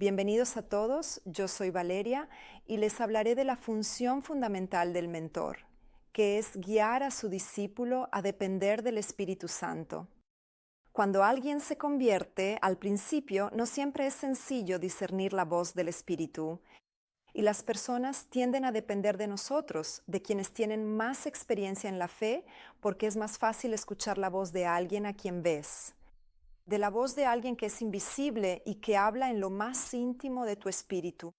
Bienvenidos a todos, yo soy Valeria y les hablaré de la función fundamental del mentor, que es guiar a su discípulo a depender del Espíritu Santo. Cuando alguien se convierte, al principio no siempre es sencillo discernir la voz del Espíritu, y las personas tienden a depender de nosotros, de quienes tienen más experiencia en la fe, porque es más fácil escuchar la voz de alguien a quien ves, de la voz de alguien que es invisible y que habla en lo más íntimo de tu espíritu.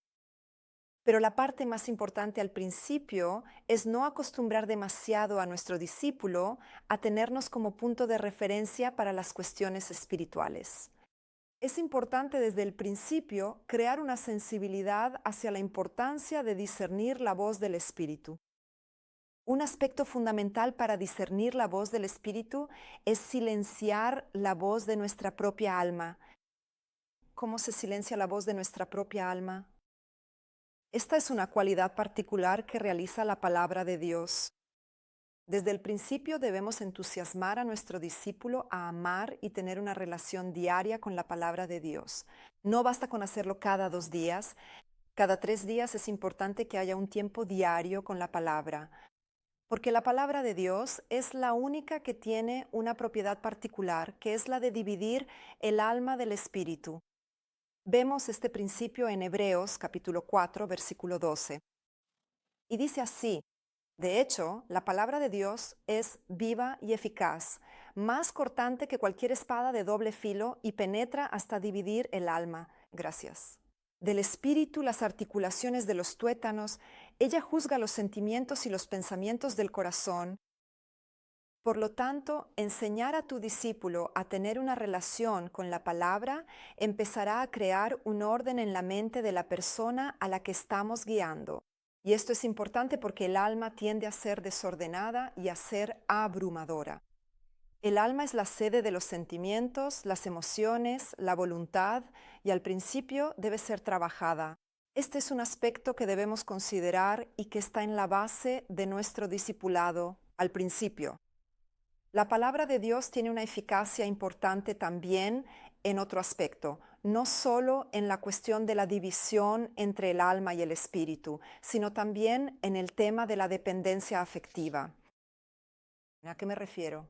Pero la parte más importante al principio es no acostumbrar demasiado a nuestro discípulo a tenernos como punto de referencia para las cuestiones espirituales. Es importante desde el principio crear una sensibilidad hacia la importancia de discernir la voz del Espíritu. Un aspecto fundamental para discernir la voz del Espíritu es silenciar la voz de nuestra propia alma. ¿Cómo se silencia la voz de nuestra propia alma? Esta es una cualidad particular que realiza la palabra de Dios. Desde el principio debemos entusiasmar a nuestro discípulo a amar y tener una relación diaria con la palabra de Dios. No basta con hacerlo cada 2 días. Cada 3 días es importante que haya un tiempo diario con la palabra, porque la palabra de Dios es la única que tiene una propiedad particular, que es la de dividir el alma del espíritu. Vemos este principio en Hebreos capítulo 4, versículo 12. Y dice así: de hecho, la palabra de Dios es viva y eficaz, más cortante que cualquier espada de doble filo y penetra hasta dividir el alma. Gracias. Del espíritu, las articulaciones de los tuétanos, ella juzga los sentimientos y los pensamientos del corazón. Por lo tanto, enseñar a tu discípulo a tener una relación con la palabra empezará a crear un orden en la mente de la persona a la que estamos guiando. Y esto es importante porque el alma tiende a ser desordenada y a ser abrumadora. El alma es la sede de los sentimientos, las emociones, la voluntad, y al principio debe ser trabajada. Este es un aspecto que debemos considerar y que está en la base de nuestro discipulado al principio. La palabra de Dios tiene una eficacia importante también en otro aspecto, no solo en la cuestión de la división entre el alma y el espíritu, sino también en el tema de la dependencia afectiva. ¿A qué me refiero?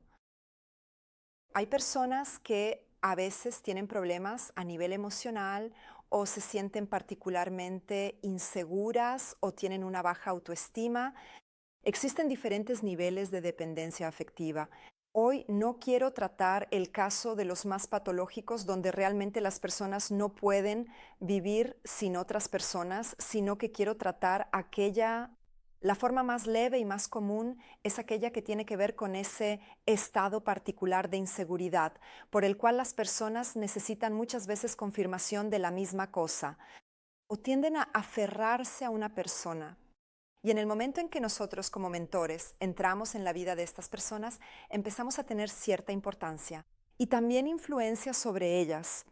Hay personas que a veces tienen problemas a nivel emocional o se sienten particularmente inseguras o tienen una baja autoestima. Existen diferentes niveles de dependencia afectiva. Hoy no quiero tratar el caso de los más patológicos donde realmente las personas no pueden vivir sin otras personas, sino que quiero tratar la forma más leve y más común es aquella que tiene que ver con ese estado particular de inseguridad, por el cual las personas necesitan muchas veces confirmación de la misma cosa o tienden a aferrarse a una persona. Y en el momento en que nosotros como mentores entramos en la vida de estas personas, empezamos a tener cierta importancia y también influencia sobre ellas.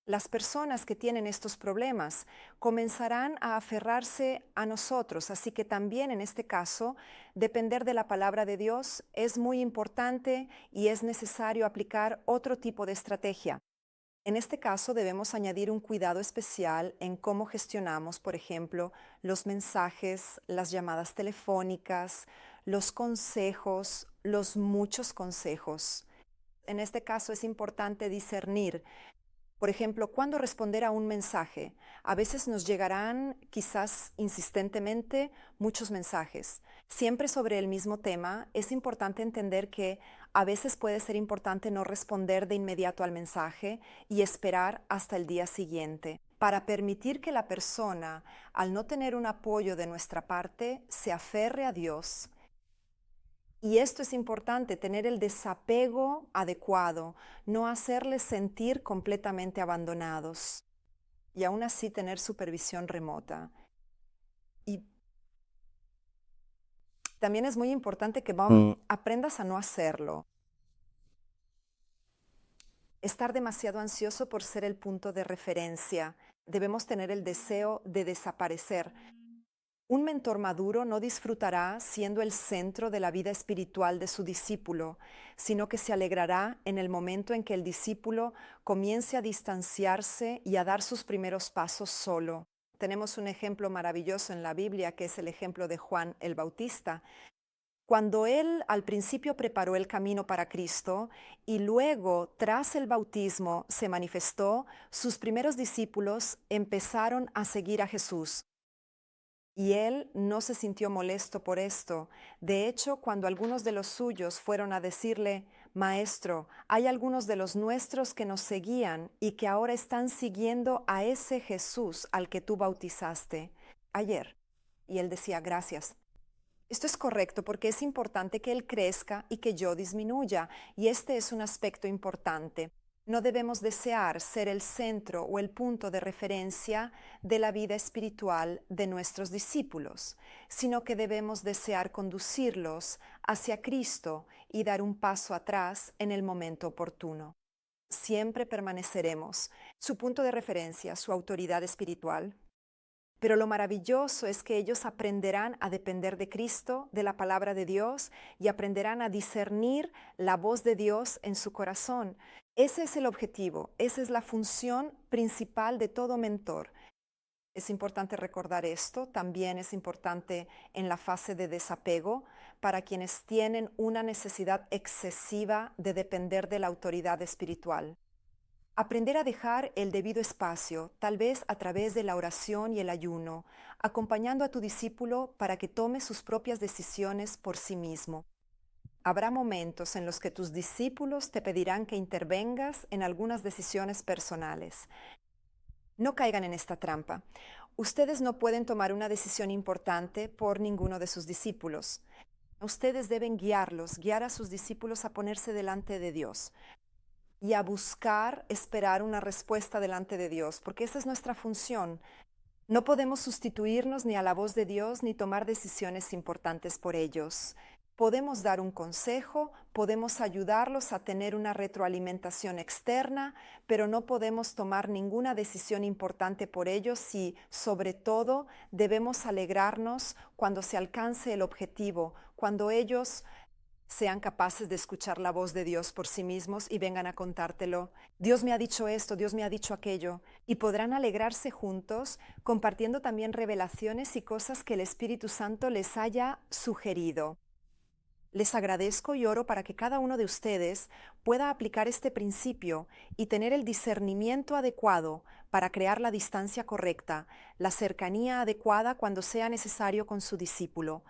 Las personas que tienen estos problemas comenzarán a aferrarse a nosotros, así que también en este caso, depender de la palabra de Dios es muy importante y es necesario aplicar otro tipo de estrategia. En este caso debemos añadir un cuidado especial en cómo gestionamos, por ejemplo, los mensajes, las llamadas telefónicas, los consejos, los muchos consejos. En este caso es importante discernir, por ejemplo, cuándo responder a un mensaje. A veces nos llegarán, quizás insistentemente, muchos mensajes. Siempre sobre el mismo tema, es importante entender que a veces puede ser importante no responder de inmediato al mensaje y esperar hasta el día siguiente, para permitir que la persona, al no tener un apoyo de nuestra parte, se aferre a Dios. Y esto es importante, tener el desapego adecuado, no hacerles sentir completamente abandonados y aún así tener supervisión remota. Y también es muy importante que aprendas a no hacerlo. Estar demasiado ansioso por ser el punto de referencia. Debemos tener el deseo de desaparecer. Un mentor maduro no disfrutará siendo el centro de la vida espiritual de su discípulo, sino que se alegrará en el momento en que el discípulo comience a distanciarse y a dar sus primeros pasos solo. Tenemos un ejemplo maravilloso en la Biblia, que es el ejemplo de Juan el Bautista. Cuando él al principio preparó el camino para Cristo y luego, tras el bautismo, se manifestó, sus primeros discípulos empezaron a seguir a Jesús. Y él no se sintió molesto por esto. De hecho, cuando algunos de los suyos fueron a decirle, Maestro, hay algunos de los nuestros que nos seguían y que ahora están siguiendo a ese Jesús al que tú bautizaste ayer. Y él decía, gracias. Esto es correcto porque es importante que él crezca y que yo disminuya, y este es un aspecto importante. No debemos desear ser el centro o el punto de referencia de la vida espiritual de nuestros discípulos, sino que debemos desear conducirlos hacia Cristo y dar un paso atrás en el momento oportuno. Siempre permaneceremos su punto de referencia, su autoridad espiritual. Pero lo maravilloso es que ellos aprenderán a depender de Cristo, de la palabra de Dios, y aprenderán a discernir la voz de Dios en su corazón. Ese es el objetivo, esa es la función principal de todo mentor. Es importante recordar esto, también es importante en la fase de desapego para quienes tienen una necesidad excesiva de depender de la autoridad espiritual. Aprender a dejar el debido espacio, tal vez a través de la oración y el ayuno, acompañando a tu discípulo para que tome sus propias decisiones por sí mismo. Habrá momentos en los que tus discípulos te pedirán que intervengas en algunas decisiones personales. No caigan en esta trampa. Ustedes no pueden tomar una decisión importante por ninguno de sus discípulos. Ustedes deben guiar a sus discípulos a ponerse delante de Dios y a buscar esperar una respuesta delante de Dios, porque esa es nuestra función. No podemos sustituirnos ni a la voz de Dios ni tomar decisiones importantes por ellos. Podemos dar un consejo, podemos ayudarlos a tener una retroalimentación externa, pero no podemos tomar ninguna decisión importante por ellos y, sobre todo, debemos alegrarnos cuando se alcance el objetivo, cuando ellos sean capaces de escuchar la voz de Dios por sí mismos y vengan a contártelo. Dios me ha dicho esto, Dios me ha dicho aquello. Y podrán alegrarse juntos, compartiendo también revelaciones y cosas que el Espíritu Santo les haya sugerido. Les agradezco y oro para que cada uno de ustedes pueda aplicar este principio y tener el discernimiento adecuado para crear la distancia correcta, la cercanía adecuada cuando sea necesario con su discípulo.